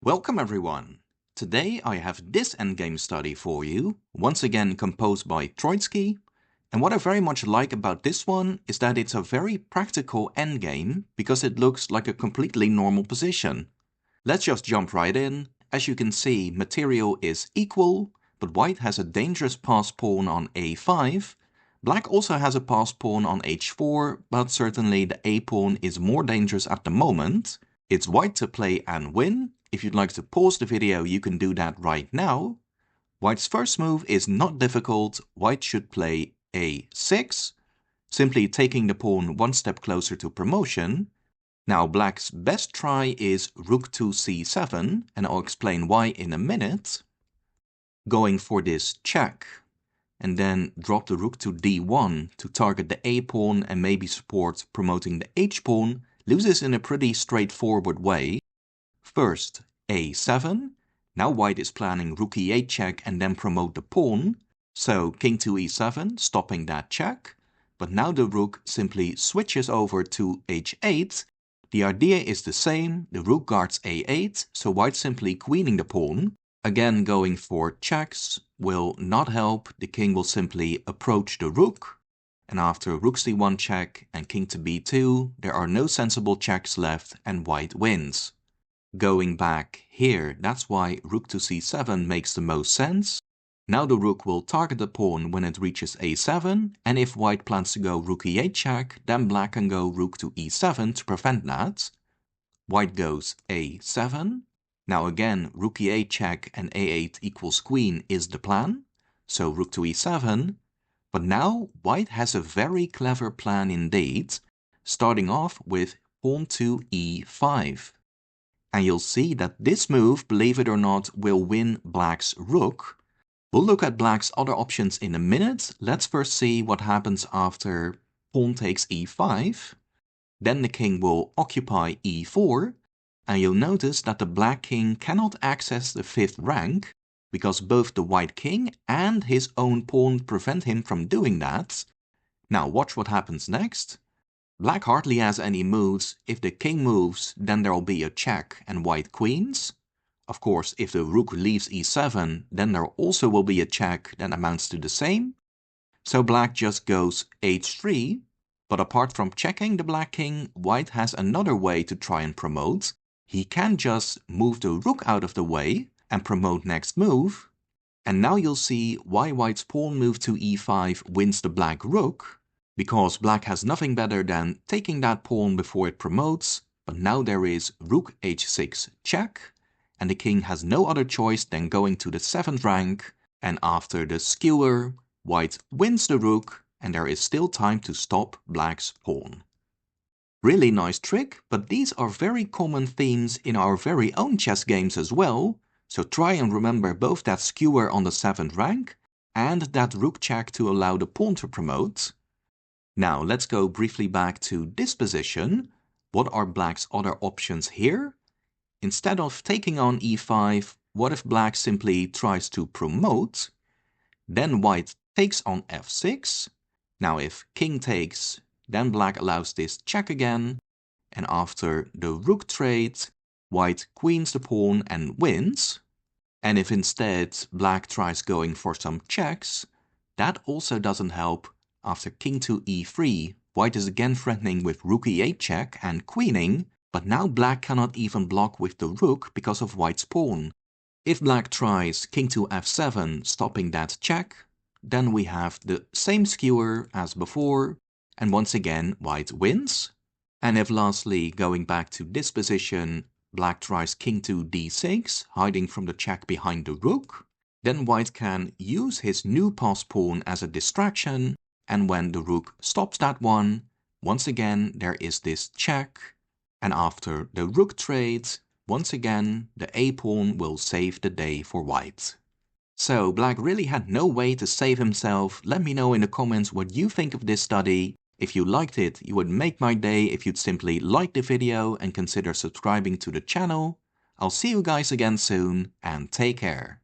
Welcome everyone! Today I have this endgame study for you, once again composed by Troitsky, and what I very much like about this one is that it's a very practical endgame because it looks like a completely normal position. Let's just jump right in. As you can see, material is equal, but white has a dangerous pass pawn on a5. Black also has a pass pawn on h4, but certainly the a pawn is more dangerous at the moment. It's white to play and win. If you'd like to pause the video, you can do that right now. White's first move is not difficult. White should play a6, simply taking the pawn one step closer to promotion. Now black's best try is rook to c7, and I'll explain why in a minute. Going for this check, and then drop the rook to d1 to target the a pawn and maybe support promoting the h pawn, loses in a pretty straightforward way. First a7, now white is planning rook e8 check and then promote the pawn, so king to e7 stopping that check, but now the rook simply switches over to h8. The idea is the same, the rook guards a8, so white simply queening the pawn. Again going for checks will not help, the king will simply approach the rook, and after rook c1 check and king to b2, there are no sensible checks left and white wins. Going back here, that's why rook to c7 makes the most sense. Now the rook will target the pawn when it reaches a7, and if white plans to go rook e8 check, then black can go rook to e7 to prevent that. White goes a7. Now again, rook e8 check and a8 equals queen is the plan, so rook to e7. But now white has a very clever plan indeed, starting off with pawn to e5. And you'll see that this move, believe it or not, will win black's rook. We'll look at black's other options in a minute. Let's first see what happens after pawn takes e5. Then the king will occupy e4. And you'll notice that the black king cannot access the 5th rank, because both the white king and his own pawn prevent him from doing that. Now watch what happens next. Black hardly has any moves. If the king moves, then there will be a check and white queens. Of course, if the rook leaves e7, then there also will be a check that amounts to the same. So black just goes h3. But apart from checking the black king, white has another way to try and promote. He can just move the rook out of the way and promote next move. And now you'll see why white's pawn move to e5 wins the black rook. Because black has nothing better than taking that pawn before it promotes, but now there is rook h6 check, and the king has no other choice than going to the 7th rank, and after the skewer, white wins the rook, and there is still time to stop black's pawn. Really nice trick, but these are very common themes in our very own chess games as well, so try and remember both that skewer on the 7th rank, and that rook check to allow the pawn to promote. Now let's go briefly back to this position. What are black's other options here? Instead of taking on e5, what if black simply tries to promote? Then white takes on f6. Now if king takes, then black allows this check again. And after the rook trade, white queens the pawn and wins. And if instead black tries going for some checks, that also doesn't help. After king to e3, white is again threatening with rook e8 check and queening, but now black cannot even block with the rook because of white's pawn. If black tries king to f7, stopping that check, then we have the same skewer as before, and once again white wins. And if lastly, going back to this position, black tries king to d6, hiding from the check behind the rook, then white can use his new pass pawn as a distraction. And when the rook stops that one, once again there is this check, and after the rook trade, once again the a-pawn will save the day for white. So black really had no way to save himself. Let me know in the comments what you think of this study. If you liked it, you would make my day if you'd simply like the video and consider subscribing to the channel. I'll see you guys again soon, and take care.